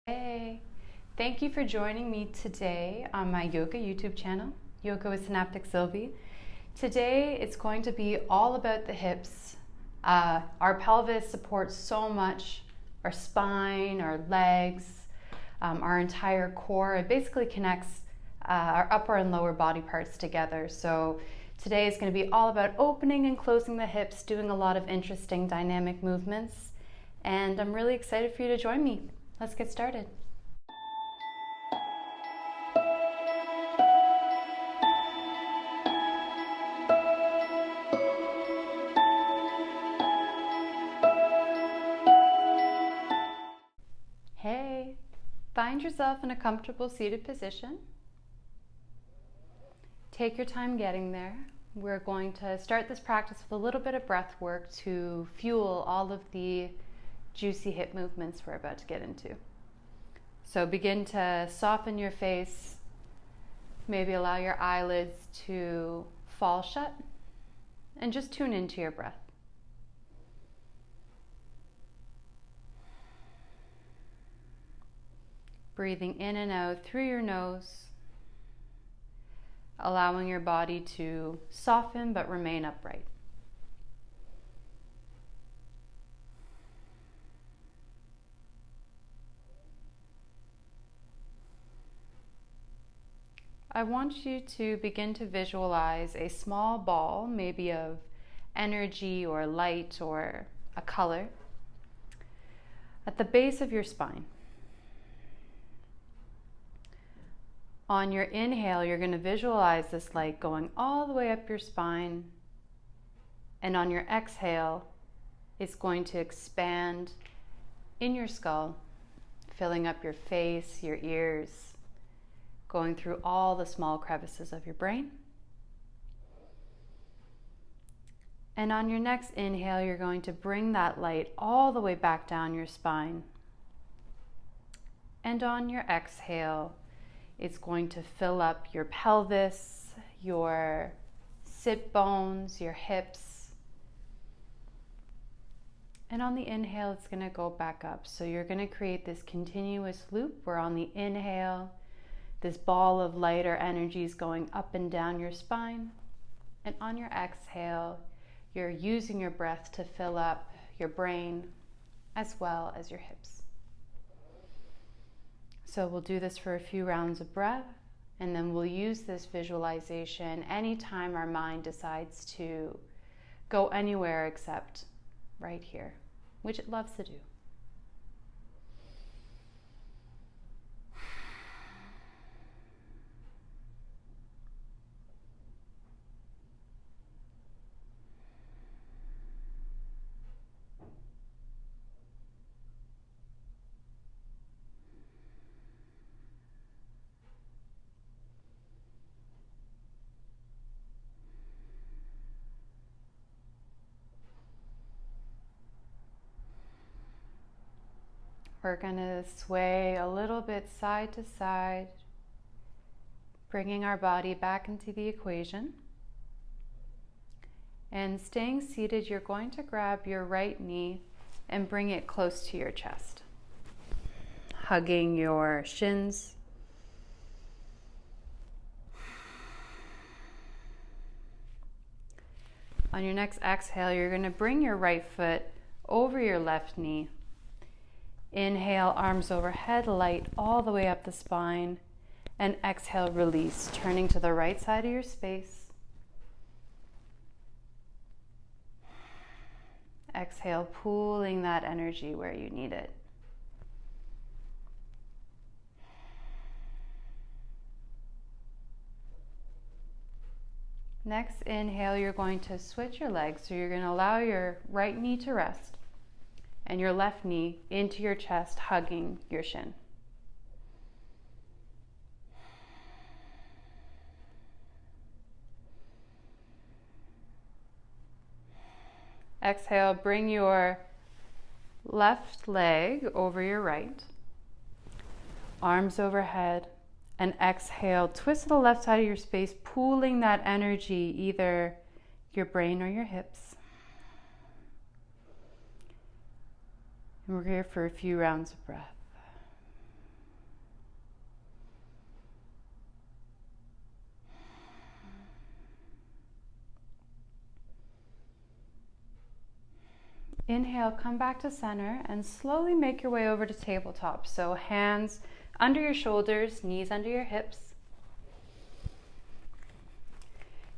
Hey, thank you for joining me today on my yoga YouTube channel, Yoga with Synaptic.Sylvie. Today it's going to be all about the hips. Our pelvis supports so much, our spine, our legs, our entire core. It basically connects our upper and lower body parts together. So today is going to be all about opening and closing the hips, doing a lot of interesting dynamic movements. And I'm really excited for you to join me. Let's get started. Hey, find yourself in a comfortable seated position. Take your time getting there. We're going to start this practice with a little bit of breath work to fuel all of the juicy hip movements we're about to get into. So begin to soften your face, maybe allow your eyelids to fall shut, and just tune into your breath. Breathing in and out through your nose, allowing your body to soften but remain upright. I want you to begin to visualize a small ball, maybe of energy or light or a color, at the base of your spine. On your inhale, you're going to visualize this light going all the way up your spine, and on your exhale, it's going to expand in your skull, filling up your face, your ears, going through all the small crevices of your brain. And on your next inhale, you're going to bring that light all the way back down your spine. And on your exhale, it's going to fill up your pelvis, your sit bones, your hips. And on the inhale, it's going to go back up. So you're going to create this continuous loop where on the inhale, this ball of light or energy is going up and down your spine. And on your exhale, you're using your breath to fill up your brain as well as your hips. So we'll do this for a few rounds of breath, and then we'll use this visualization anytime our mind decides to go anywhere except right here, which it loves to do. We're going to sway a little bit side to side, bringing our body back into the equation. And staying seated, you're going to grab your right knee and bring it close to your chest, hugging your shins. On your next exhale, you're going to bring your right foot over your left knee. Inhale, arms overhead, light all the way up the spine. And exhale, release, turning to the right side of your space. Exhale, pooling that energy where you need it. Next inhale, you're going to switch your legs. So you're going to allow your right knee to rest and your left knee into your chest, hugging your shin. Exhale, bring your left leg over your right, arms overhead, and exhale, twist to the left side of your space, pooling that energy, either your brain or your hips. And we're here for a few rounds of breath. Inhale, come back to center and slowly make your way over to tabletop. So hands under your shoulders, knees under your hips.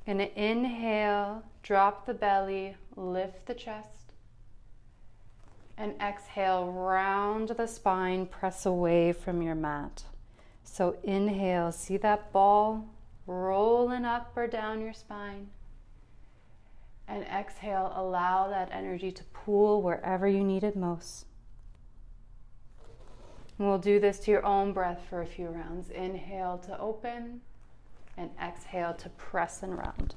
Gonna inhale, drop the belly, lift the chest. And exhale, round the spine, press away from your mat. So inhale, see that ball rolling up or down your spine. And exhale, allow that energy to pool wherever you need it most. And we'll do this to your own breath for a few rounds. Inhale to open and exhale to press and round.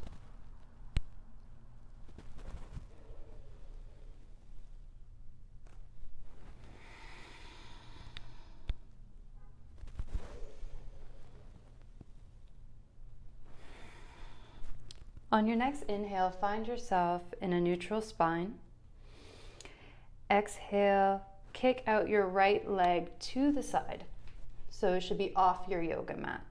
On your next inhale, find yourself in a neutral spine. Exhale, kick out your right leg to the side. So it should be off your yoga mat.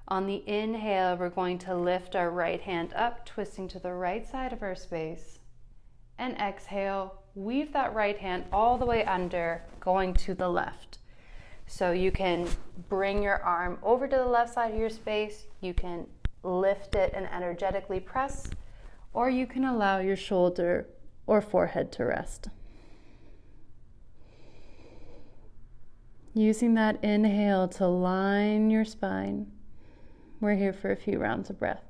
On the inhale, we're going to lift our right hand up, twisting to the right side of our space. And exhale, weave that right hand all the way under, going to the left. So you can bring your arm over to the left side of your space. You can lift it and energetically press, or you can allow your shoulder or forehead to rest. Using that inhale to line your spine. We're here for a few rounds of breath.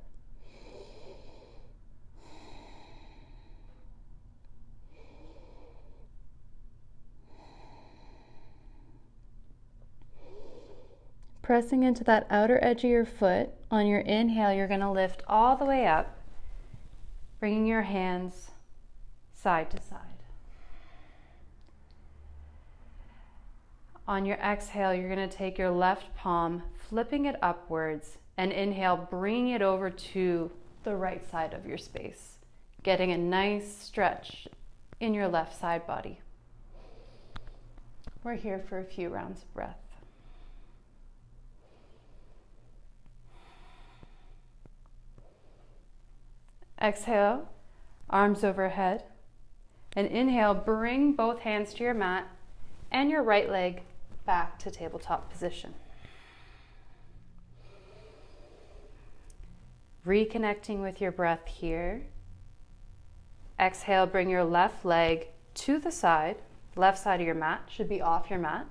Pressing into that outer edge of your foot. On your inhale, you're going to lift all the way up, bringing your hands side to side. On your exhale, you're going to take your left palm, flipping it upwards, and inhale, bringing it over to the right side of your space, getting a nice stretch in your left side body. We're here for a few rounds of breath. Exhale, arms overhead, and inhale, bring both hands to your mat and your right leg back to tabletop position. Reconnecting with your breath here. Exhale, bring your left leg to the side. Left side of your mat should be off your mat.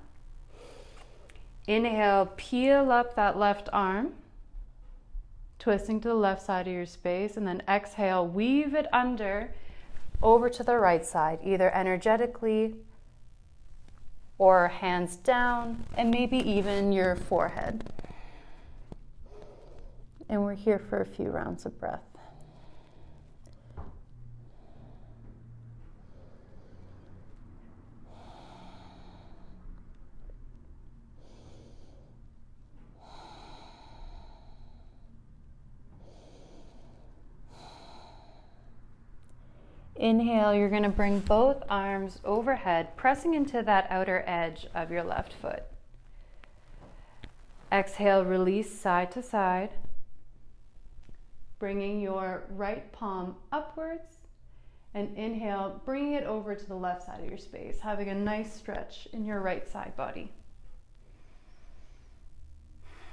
Inhale, peel up that left arm, twisting to the left side of your space, and then exhale, weave it under over to the right side, either energetically or hands down, and maybe even your forehead. And we're here for a few rounds of breath. Inhale, you're going to bring both arms overhead, pressing into that outer edge of your left foot. Exhale, release side to side, bringing your right palm upwards, and inhale, bringing it over to the left side of your space, having a nice stretch in your right side body.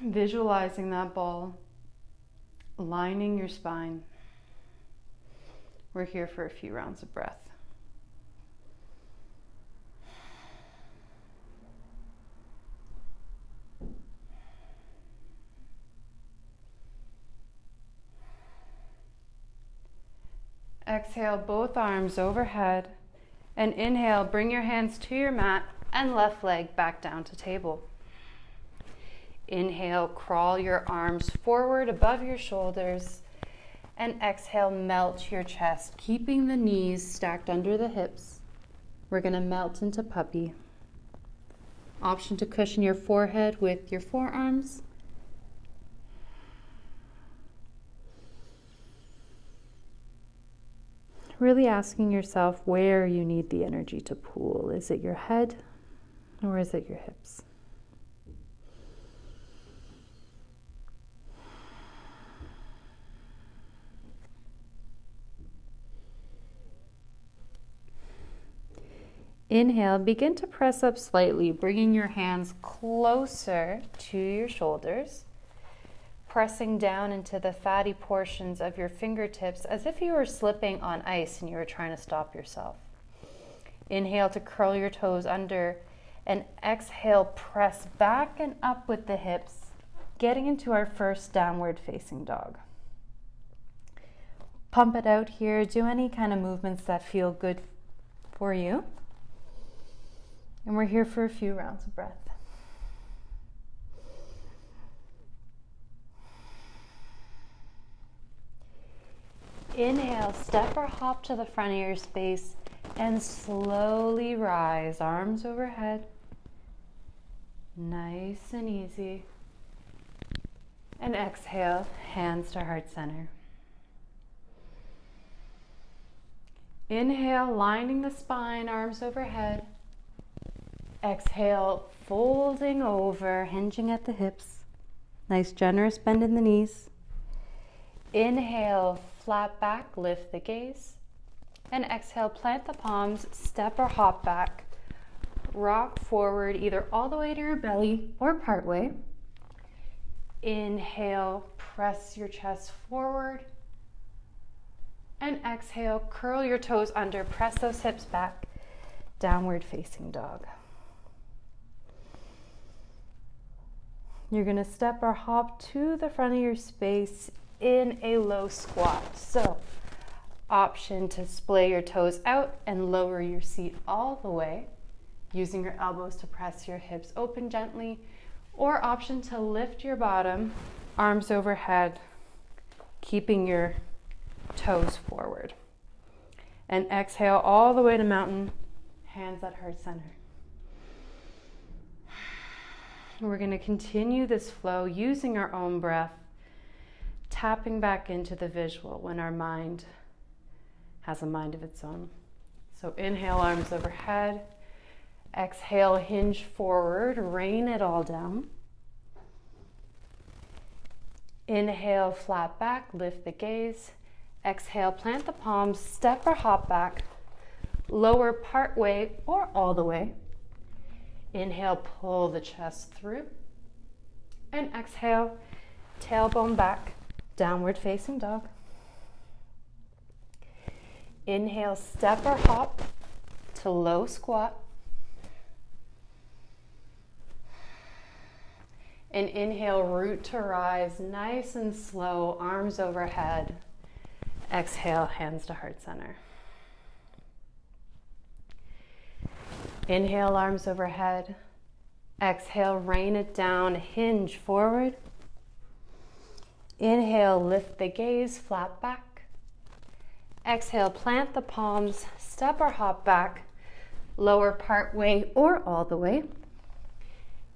Visualizing that ball lining your spine. We're here for a few rounds of breath. Exhale, both arms overhead, and inhale, bring your hands to your mat and left leg back down to table. Inhale, crawl your arms forward above your shoulders, and exhale, melt your chest, keeping the knees stacked under the hips. We're going to melt into puppy. Option to cushion your forehead with your forearms. Really asking yourself where you need the energy to pool. Is it your head or is it your hips? Inhale, begin to press up slightly, bringing your hands closer to your shoulders, pressing down into the fatty portions of your fingertips as if you were slipping on ice and you were trying to stop yourself. Inhale to curl your toes under, and exhale, press back and up with the hips, getting into our first downward facing dog. Pump it out here. Do any kind of movements that feel good for you. And we're here for a few rounds of breath. Inhale, step or hop to the front of your space and slowly rise, arms overhead. Nice and easy. And exhale, hands to heart center. Inhale, lining the spine, arms overhead. Exhale, folding over, hinging at the hips. Nice generous bend in the knees. Inhale, flat back, lift the gaze. And exhale, plant the palms, step or hop back. Rock forward, either all the way to your belly or part way. Inhale, press your chest forward. And exhale, curl your toes under, press those hips back. Downward facing dog. You're going to step or hop to the front of your space in a low squat. So, option to splay your toes out and lower your seat all the way, using your elbows to press your hips open gently, or option to lift your bottom, arms overhead, keeping your toes forward. And exhale all the way to mountain, hands at heart center. We're going to continue this flow using our own breath, tapping back into the visual when our mind has a mind of its own. So inhale, arms overhead. Exhale, hinge forward, rain it all down. Inhale, flat back, lift the gaze. Exhale, plant the palms, step or hop back. Lower part way or all the way. Inhale, pull the chest through. And exhale, tailbone back, downward facing dog. Inhale, step or hop to low squat. And inhale, root to rise, nice and slow, arms overhead. Exhale, hands to heart center. Inhale, arms overhead. Exhale, rain it down, hinge forward. Inhale, lift the gaze, flat back. Exhale, plant the palms, step or hop back, lower part way or all the way.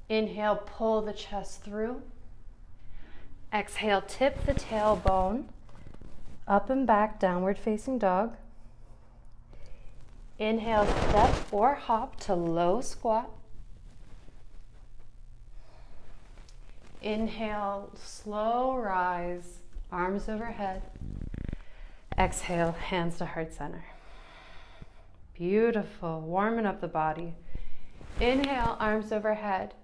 Inhale, pull the chest through. Exhale, tip the tailbone, up and back, downward facing dog. Inhale, step or hop to low squat. Inhale, slow rise, arms overhead. Exhale, hands to heart center. Beautiful, warming up the body. Inhale, arms overhead.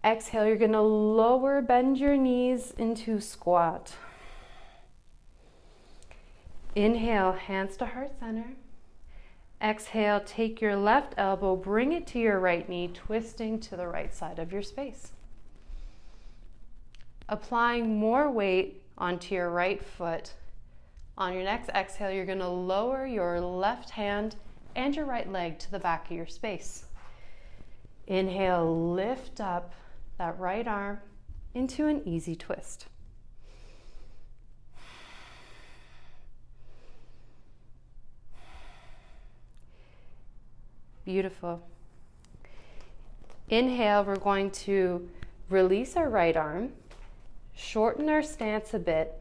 Exhale, you're going to lower, bend your knees into squat. Inhale, hands to heart center. Exhale, take your left elbow, bring it to your right knee, twisting to the right side of your space. Applying more weight onto your right foot. On your next exhale, you're going to lower your left hand and your right leg to the back of your space. Inhale, lift up that right arm into an easy twist. Beautiful. Inhale, we're going to release our right arm, shorten our stance a bit,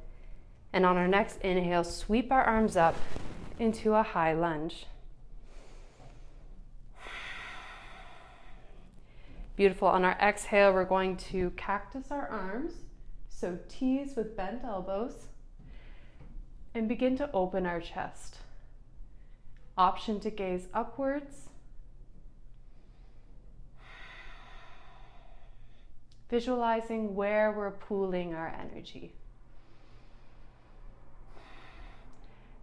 and on our next inhale, sweep our arms up into a high lunge. Beautiful. On our exhale, we're going to cactus our arms, so T's with bent elbows, and begin to open our chest. Option to gaze upwards, visualizing where we're pooling our energy.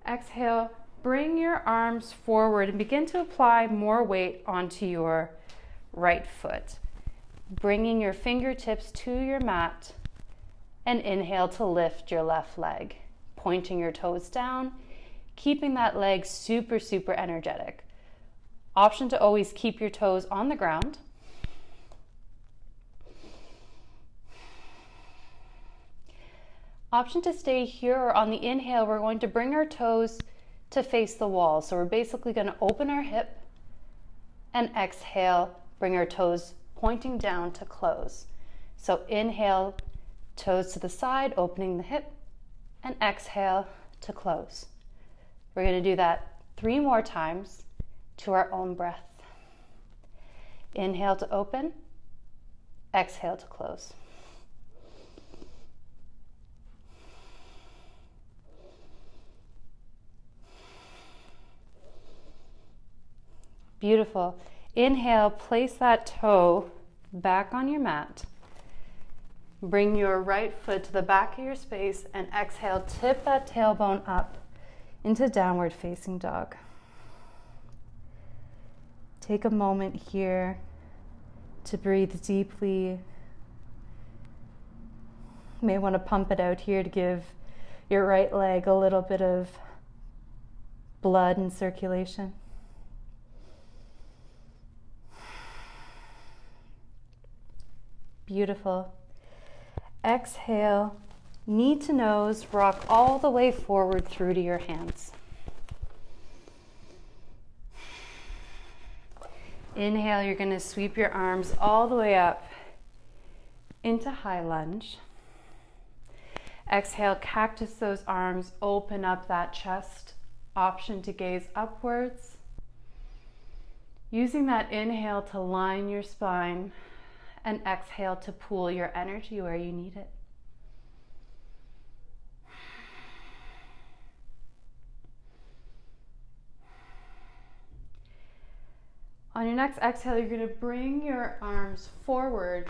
Exhale, bring your arms forward and begin to apply more weight onto your right foot. Bringing your fingertips to your mat, and inhale to lift your left leg, pointing your toes down, keeping that leg super, super energetic. Option to always keep your toes on the ground. Option to stay here, or on the inhale, we're going to bring our toes to face the wall. So we're basically going to open our hip, and exhale, bring our toes pointing down to close. So inhale, toes to the side, opening the hip, and exhale to close. We're going to do that 3 more times to our own breath. Inhale to open, exhale to close. Beautiful. Inhale, place that toe back on your mat. Bring your right foot to the back of your space, and exhale, tip that tailbone up into downward facing dog. Take a moment here to breathe deeply. You may want to pump it out here to give your right leg a little bit of blood and circulation. Beautiful. Exhale, knee to nose, rock all the way forward through to your hands. Inhale, you're going to sweep your arms all the way up into high lunge. Exhale, cactus those arms, open up that chest. Option to gaze upwards. Using that inhale to line your spine, and exhale to pool your energy where you need it. On your next exhale, you're going to bring your arms forward,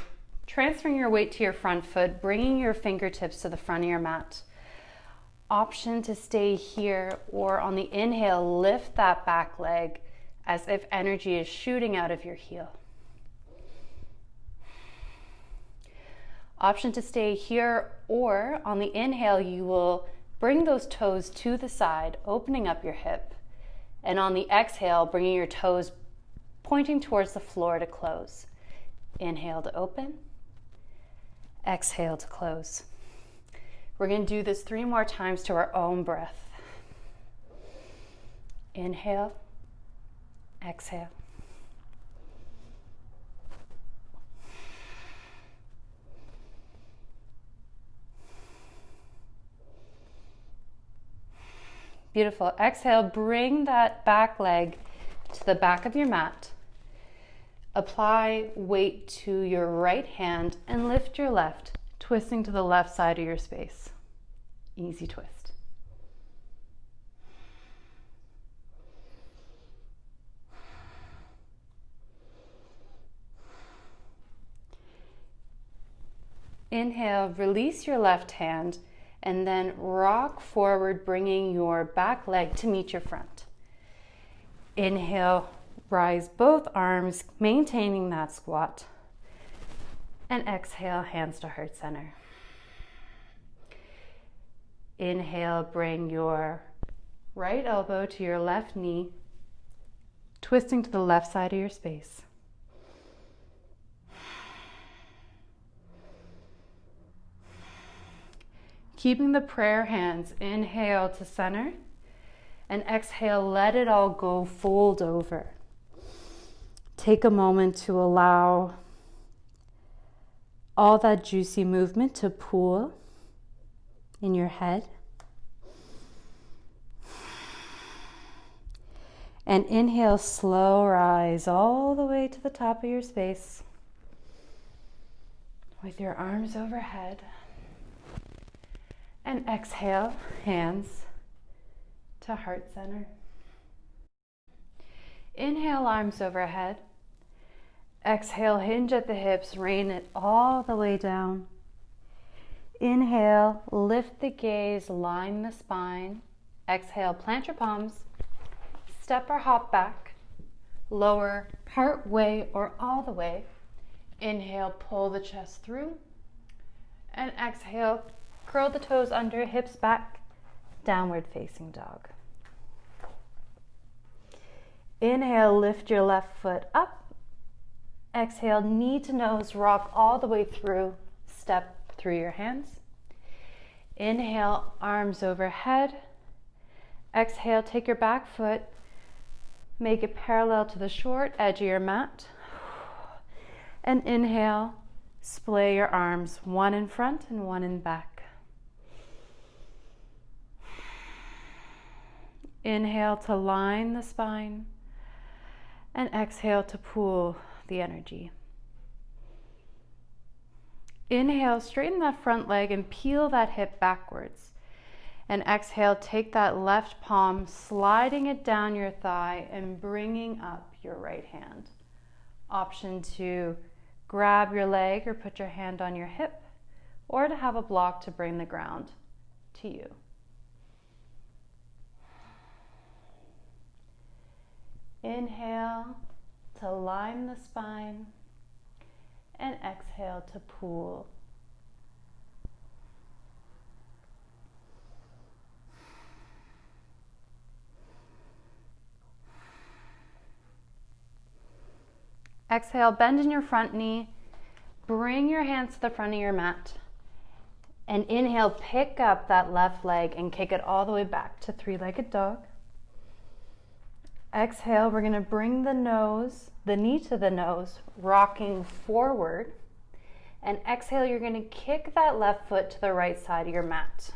transferring your weight to your front foot, bringing your fingertips to the front of your mat. Option to stay here, or on the inhale, lift that back leg as if energy is shooting out of your heel. Option to stay here, or on the inhale, you will bring those toes to the side, opening up your hip. And on the exhale, bringing your toes pointing towards the floor to close. Inhale to open, exhale to close. We're going to do this 3 more times to our own breath. Inhale, exhale. Beautiful. Exhale, bring that back leg to the back of your mat. Apply weight to your right hand and lift your left, twisting to the left side of your space. Easy twist. Inhale, release your left hand, and then rock forward, bringing your back leg to meet your front. Inhale, rise both arms, maintaining that squat. And exhale, hands to heart center. Inhale, bring your right elbow to your left knee, twisting to the left side of your space. Keeping the prayer hands, inhale to center, and exhale, let it all go, fold over. Take a moment to allow all that juicy movement to pool in your head. And inhale, slow rise all the way to the top of your space with your arms overhead. And exhale, hands to heart center. Inhale, arms overhead. Exhale, hinge at the hips, rain it all the way down. Inhale, lift the gaze, line the spine. Exhale, plant your palms, step or hop back, lower part way or all the way. Inhale, pull the chest through, and exhale, curl the toes under, hips back, downward facing dog. Inhale, lift your left foot up. Exhale, knee to nose, rock all the way through, step through your hands. Inhale, arms overhead. Exhale, take your back foot, make it parallel to the short edge of your mat. And inhale, splay your arms, one in front and one in back. Inhale to line the spine, and exhale to pool the energy. Inhale, straighten that front leg and peel that hip backwards. And exhale, take that left palm, sliding it down your thigh and bringing up your right hand. Option to grab your leg or put your hand on your hip, or to have a block to bring the ground to you. Inhale to line the spine, and exhale to pool. Exhale, bend in your front knee, bring your hands to the front of your mat, and inhale, pick up that left leg and kick it all the way back to three-legged dog. Exhale, we're going to bring the knee to the nose, rocking forward. And exhale, you're going to kick that left foot to the right side of your mat.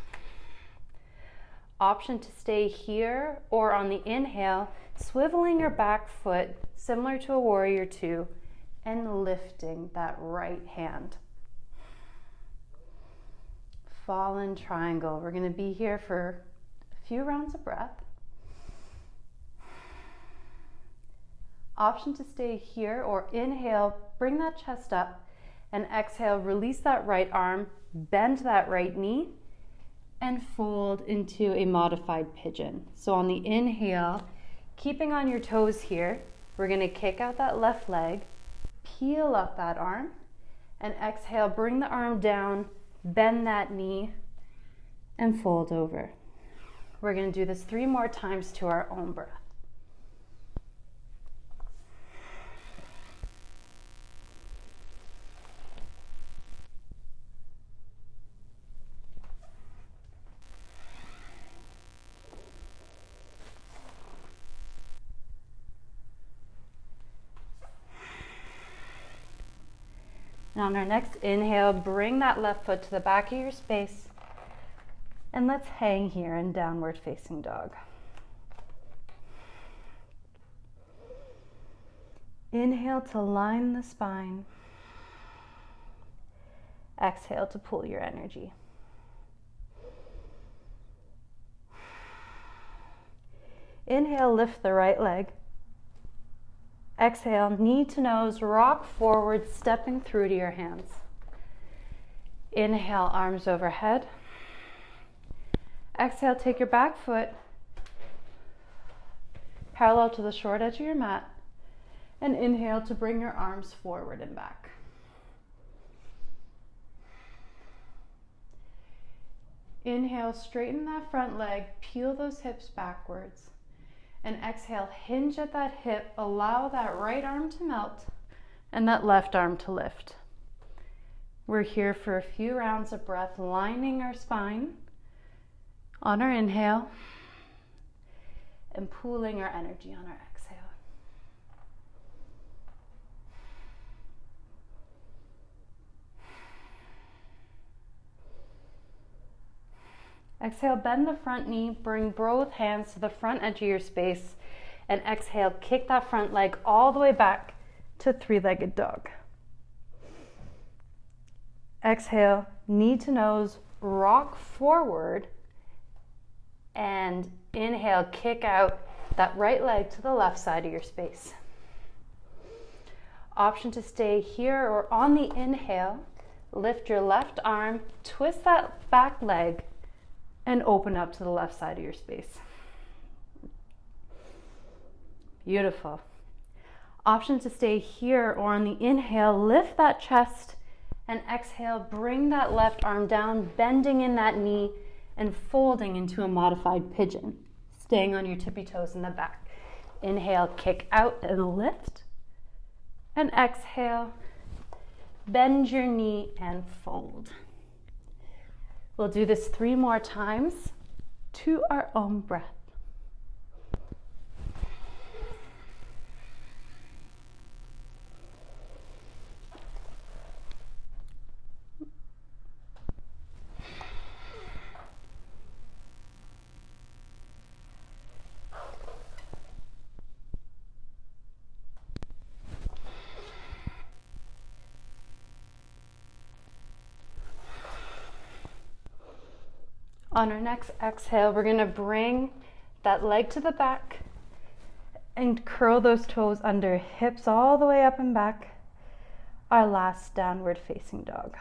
Option to stay here, or on the inhale, swiveling your back foot similar to a warrior two and lifting that right hand. Fallen triangle. We're going to be here for a few rounds of breath. Option to stay here, or inhale, bring that chest up, and exhale, release that right arm, bend that right knee, and fold into a modified pigeon. So on the inhale, keeping on your toes here, we're going to kick out that left leg, peel up that arm, and exhale, bring the arm down, bend that knee, and fold over. We're going to do this 3 more times to our own breath. And on our next inhale, bring that left foot to the back of your space, and let's hang here in downward facing dog. Inhale to line the spine. Exhale to pull your energy. Inhale, lift the right leg. Exhale, knee to nose, rock forward, stepping through to your hands. Inhale, arms overhead. Exhale, take your back foot parallel to the short edge of your mat, and inhale to bring your arms forward and back. Inhale, straighten that front leg, peel those hips backwards. And exhale, hinge at that hip, allow that right arm to melt and that left arm to lift. We're here for a few rounds of breath, lining our spine on our inhale and pooling our energy on our exhale. Exhale, bend the front knee, bring both hands to the front edge of your space, and exhale, kick that front leg all the way back to three-legged dog. Exhale, knee to nose, rock forward, and inhale, kick out that right leg to the left side of your space. Option to stay here, or on the inhale, lift your left arm, twist that back leg, and open up to the left side of your space. Beautiful. Option to stay here, or on the inhale, lift that chest, and exhale, bring that left arm down, bending in that knee and folding into a modified pigeon, staying on your tippy toes in the back. Inhale, kick out and lift. And exhale, bend your knee and fold. We'll do this 3 more times to our own breath. On our next exhale, we're going to bring that leg to the back and curl those toes under, hips all the way up and back. Our last downward facing dog.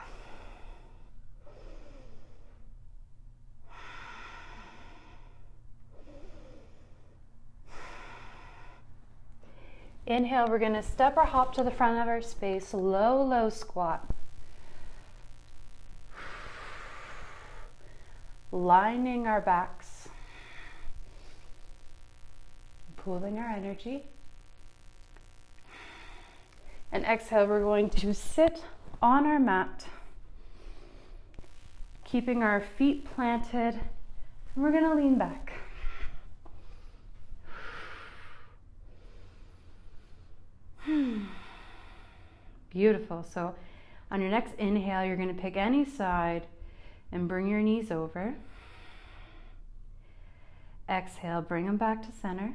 Inhale, we're going to step or hop to the front of our space, low, low squat. Lining our backs, pooling our energy. And exhale, we're going to sit on our mat, keeping our feet planted, and we're going to lean back. Beautiful. So on your next inhale, you're going to pick any side and bring your knees over. Exhale, bring them back to center.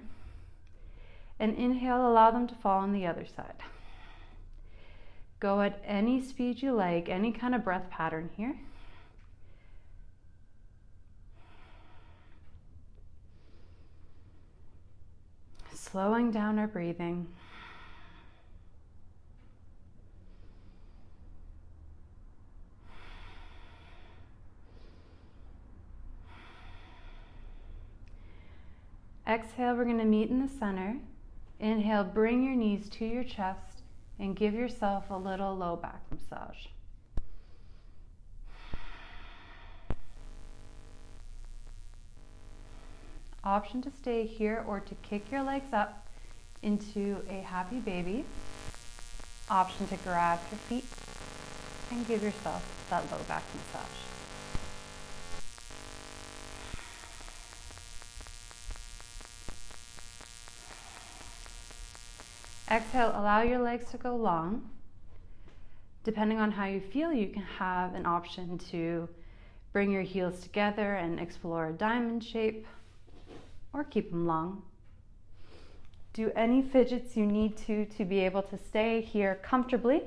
And inhale, allow them to fall on the other side. Go at any speed you like, any kind of breath pattern here. Slowing down our breathing. Exhale, we're going to meet in the center. Inhale, bring your knees to your chest and give yourself a little low back massage. Option to stay here or to kick your legs up into a happy baby. Option to grab your feet and give yourself that low back massage. Exhale, allow your legs to go long. Depending on how you feel, you can have an option to bring your heels together and explore a diamond shape, or keep them long. Do any fidgets you need to be able to stay here comfortably,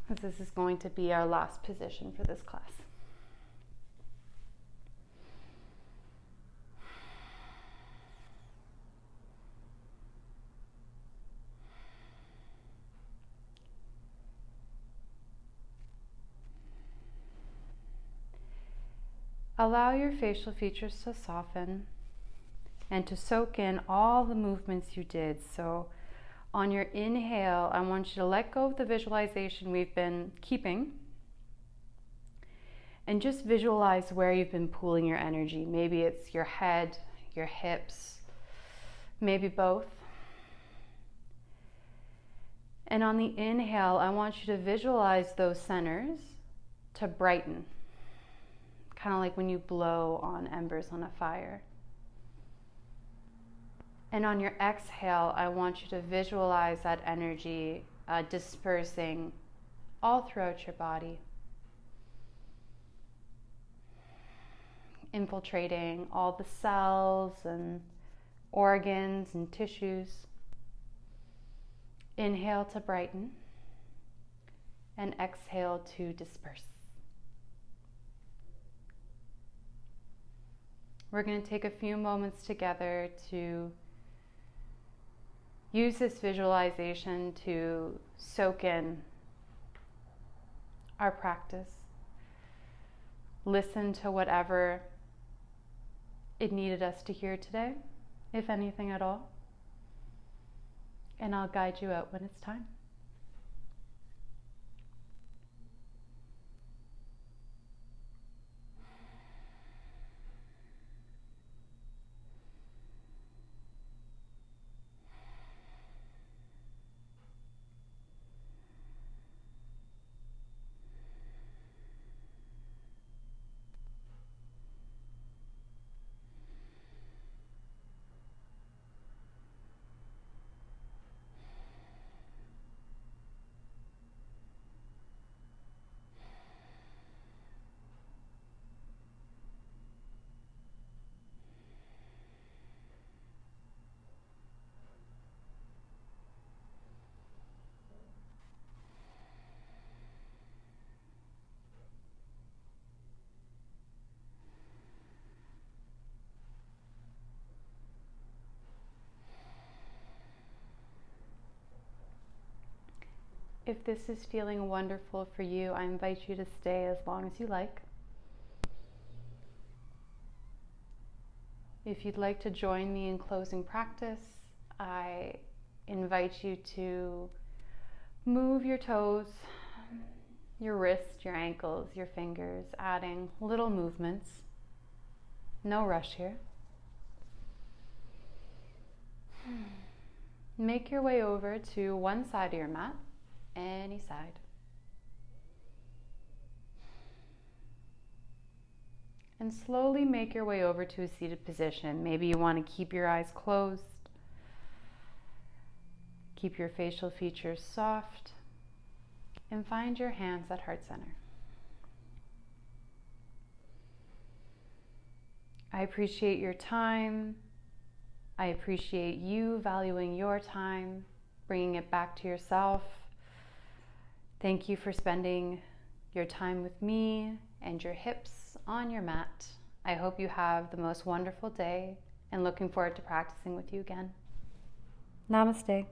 as this is going to be our last position for this class. Allow your facial features to soften and to soak in all the movements you did. So on your inhale, I want you to let go of the visualization we've been keeping and just visualize where you've been pooling your energy. Maybe it's your head, your hips, maybe both. And on the inhale, I want you to visualize those centers to brighten. Kind of like when you blow on embers on a fire. And on your exhale, I want you to visualize that energy dispersing all throughout your body, infiltrating all the cells and organs and tissues. Inhale to brighten, and exhale to disperse. We're going to take a few moments together to use this visualization to soak in our practice. Listen to whatever it needed us to hear today, if anything at all. And I'll guide you out when it's time. If this is feeling wonderful for you, I invite you to stay as long as you like. If you'd like to join me in closing practice, I invite you to move your toes, your wrists, your ankles, your fingers, adding little movements. No rush here. Make your way over to one side of your mat. Any side. And slowly make your way over to a seated position. Maybe you want to keep your eyes closed. Keep your facial features soft. And find your hands at heart center. I appreciate your time. I appreciate you valuing your time, bringing it back to yourself. Thank you for spending your time with me and your hips on your mat. I hope you have the most wonderful day and looking forward to practicing with you again. Namaste.